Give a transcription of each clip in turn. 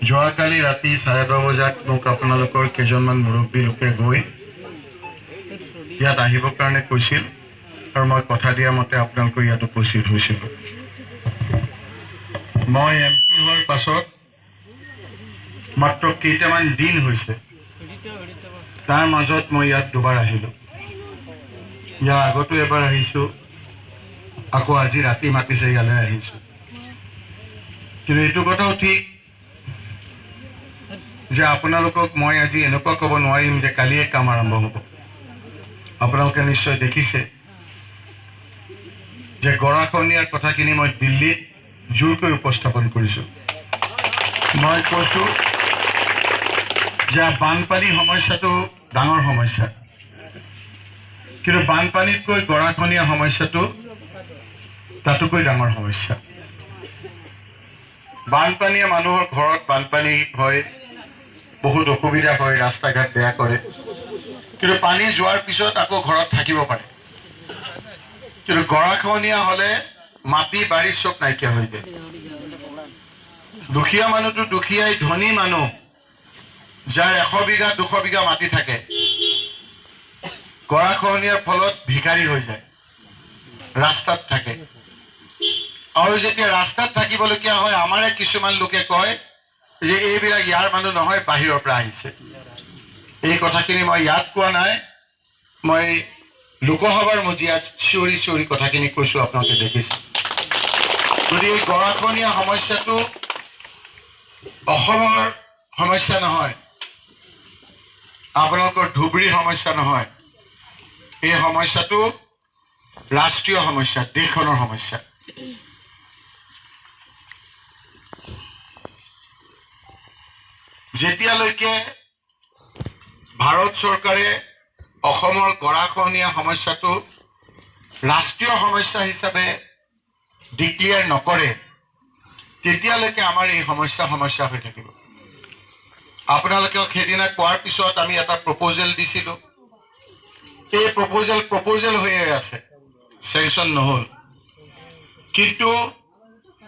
যোৱাকালি ৰাতি 10:30 বজাত মোক আপোনালোকৰ কেইজনমান মুৰব্বী লোকে গৈ ইয়াত আহিবৰ কাৰণে কৈছিল আৰু মই কথা দিয়া মতে আপোনালোকৰ ইয়াত উপস্থিত হৈছিলোঁ। মই এমপি হোৱাৰ পাছত মাত্ৰ কেইটামান দিন হৈছে, তাৰ মাজত মই ইয়াত দুবাৰ আহিলোঁ। ইয়াৰ আগতো এবাৰ আহিছোঁ, আকৌ আজি ৰাতি মাতিছে ইয়ালৈ আহিছোঁ। কিন্তু এইটো কথাও ঠিক যে আপোনালোকক মই আজি এনেকুৱা ক'ব নোৱাৰিম যে কালিয়ে কাম আৰম্ভ হ'ব। আপোনালোকে নিশ্চয় দেখিছে যে গৰাখহনীয়াৰ কথাখিনি মই দিল্লীত জোৰকৈ উপস্থাপন কৰিছোঁ। মই কৈছোঁ যে বানপানী সমস্যাটো ডাঙৰ সমস্যা, কিন্তু বানপানীতকৈ গৰাখহনীয়া সমস্যাটো তাতোকৈ ডাঙৰ সমস্যা। বানপানীয়ে মানুহৰ ঘৰত বানপানী হয়, বহুত অসুবিধা হয়, ৰাস্তা ঘাট বেয়া কৰে, কিন্তু পানী যোৱাৰ পিছত আকৌ ঘৰত থাকিব পাৰে। কিন্তু গৰাখহনীয়া হ'লে মাটি বাৰী চব নাইকিয়া হৈ যায়। দুখীয়া মানুহটো দুখীয়াই, ধনী মানুহ যাৰ 100 বিঘা 200 বিঘা মাটি থাকে, গৰাখহনীয়াৰ ফলত ভিখাৰী হৈ যায়, ৰাস্তাত থাকে। আৰু যেতিয়া ৰাস্তাত থাকিবলগীয়া হয়, আমাৰে কিছুমান লোকে কয় যে এইবিলাক ইয়াৰ মানুহ নহয়, বাহিৰৰ পৰা আহিছে। এই কথাখিনি মই ইয়াত কোৱা নাই, মই লোকসভাৰ মজিয়াত চিঞৰি চিঞৰি কথাখিনি কৈছোঁ, আপোনালোকে দেখিছে। যদি এই গৰাখহনীয়া সমস্যাটো অসমৰ সমস্যা নহয়, আপোনালোকৰ ধুবুৰীৰ সমস্যা নহয়, এই সমস্যাটো ৰাষ্ট্ৰীয় সমস্যা, দেশখনৰ সমস্যা। যেতিয়ালৈকে ভাৰত চৰকাৰে অসমৰ গৰাখহনীয়া সমস্যাটো ৰাষ্ট্ৰীয় সমস্যা হিচাপে ডিক্লেয়াৰ নকৰে, তেতিয়ালৈকে আমাৰ এই সমস্যা হৈ থাকিব। আপোনালোকে সেইদিনা কোৱাৰ পিছত আমি এটা প্ৰপ'জেল দিছিলোঁ। এই প্ৰপ'জেল হৈয়ে আছে, চেংচন নহ'ল। কিন্তু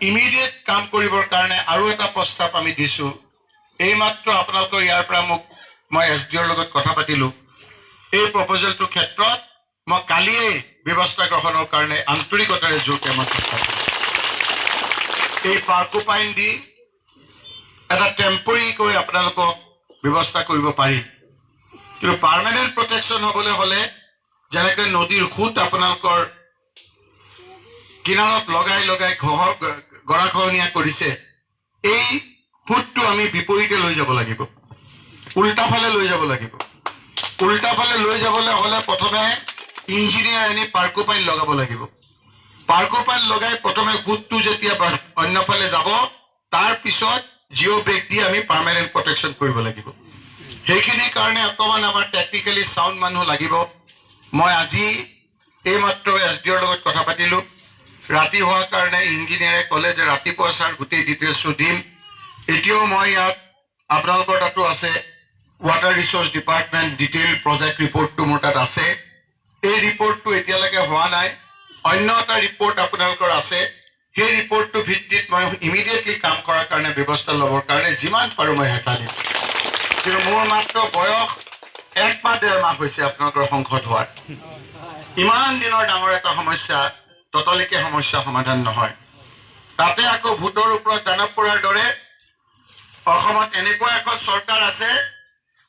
ইমিডিয়েট কাম কৰিবৰ কাৰণে আৰু এটা প্ৰস্তাৱ আমি দিছোঁ। এইমাত্ৰ আপোনালোকৰ ইয়াৰ পৰা মই SDOৰ লগত কথা পাতিলোঁ। এই প্ৰপ'জেলটোৰ ক্ষেত্ৰত মই কালিয়েই ব্যৱস্থা গ্ৰহণৰ কাৰণে আন্তৰিকতাৰে জোৰকৈ মই চেষ্টা কৰিম। এই পাৰ্কোপাইন দি এটা টেম্পৰেৰীকৈ আপোনালোকক ব্যৱস্থা কৰিব পাৰি, কিন্তু পাৰ্মানেণ্ট প্ৰটেকশ্যন হ'বলৈ হ'লে যেনেকৈ নদীৰ সোঁত আপোনালোকৰ কিনাৰত লগাই লগাই গৰাখহনীয়া কৰিছে, এই সোঁতটো আমি বিপৰীতে লৈ যাব লাগিব, উল্টা ফালে লৈ যাব লাগিব। উল্টা ফালে লৈ যাবলৈ হ'লে প্ৰথমে ইঞ্জিনিয়াৰ আনি পাৰ্কোপাইন লগাব লাগিব। পাৰ্কোপাইন লগাই প্ৰথমে সোঁতটো যেতিয়া অন্য ফালে যাব, তাৰ পিছত জিঅ' ব্ৰেক দি আমি পাৰ্মানেণ্ট প্ৰটেকশ্যন কৰিব লাগিব। সেইখিনিৰ কাৰণে অকণমান আমাৰ টেকনিকেলি চাউণ্ড মানুহ লাগিব। মই আজি এইমাত্ৰ SDOৰ লগত কথা পাতিলোঁ। ৰাতি হোৱাৰ কাৰণে ইঞ্জিনিয়াৰে ক'লে যে ৰাতিপুৱা ছাৰ গোটেই ডিটেইলছটো দিম। এতিয়াও মই ইয়াত আপোনালোকৰ তাতো আছে, water resource department detail project ৰিপৰ্টটো মোৰ তাত আছে। এই ৰিপৰ্টটো এতিয়ালৈকে হোৱা নাই, অন্য এটা ৰিপৰ্ট আপোনালোকৰ আছে। সেই ৰিপৰ্টটো ভিত্তিত মই ইমিডিয়েটলি কাম কৰাৰ কাৰণে ব্যৱস্থা ল'বৰ কাৰণে যিমান পাৰোঁ মই হেঁচা দিম। কিন্তু মোৰ মাত্ৰ বয়স 1 মাহ 1.5 মাহ হৈছে আপোনালোকৰ সংসদ হোৱাৰ। ইমান দিনৰ ডাঙৰ এটা সমস্যা ততলৈকে সমস্যা সমাধান নহয়। তাতে আকৌ ভোটৰ ওপৰত দানৱ পৰাৰ দৰে অসমত এনেকুৱা এখন চৰকাৰ আছে,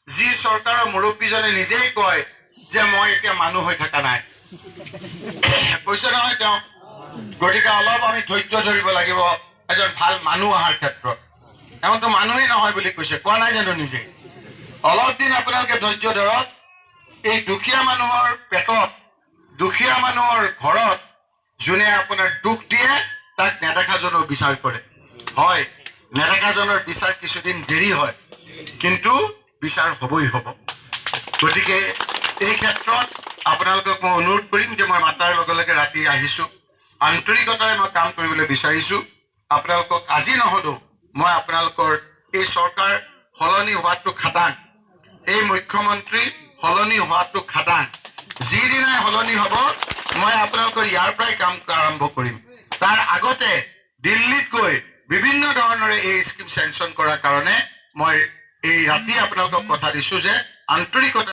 যি চৰকাৰৰ মুৰব্বীজনে নিজেই কয় যে মই এতিয়া মানুহ হৈ থকা নাই। কৈছে নহয় তেওঁ, গতিকে অলপ আমি ধৈৰ্য ধৰিব লাগিব এজন ভাল মানুহ অহাৰ ক্ষেত্ৰত। এওঁতো মানুহেই নহয় বুলি কৈছে, কোৱা নাই জানো নিজে? অলপ দিন আপোনালোকে ধৈৰ্য ধৰক। এই দুখীয়া মানুহৰ পেটত, দুখীয়া মানুহৰ ঘৰত যোনে আপোনাৰ দুখ দিয়ে, তাক নেদেখাজনৰ বিচাৰ কৰে। হয়, নেদেখাজনৰ বিচাৰ কিছুদিন দেৰি হয়, কিন্তু বিচাৰ হ'বই হ'ব। গতিকে এই ক্ষেত্ৰত আপোনালোকক মই অনুৰোধ কৰিম যে মই মাতাৰ লগে লগে ৰাতি আহিছোঁ, আন্তৰিকতাৰে মই কাম কৰিবলৈ বিচাৰিছোঁ। আপোনালোকক আজি নহ'লেও মই আপোনালোকৰ এই চৰকাৰ সলনি হোৱাটো খাটাং, এই মুখ্যমন্ত্ৰী সলনি হোৱাটো খাটাং। যিদিনাই সলনি হ'ব মই আপোনালোকৰ ইয়াৰ পৰাই কাম আৰম্ভ কৰিম। তাৰ আগতে দিল্লীত এই স্কিম চেংচন কৰাৰ কাৰণে মই এই ৰাতি আপোনালোকক কথা দিছোঁ যে আন্তৰিকতা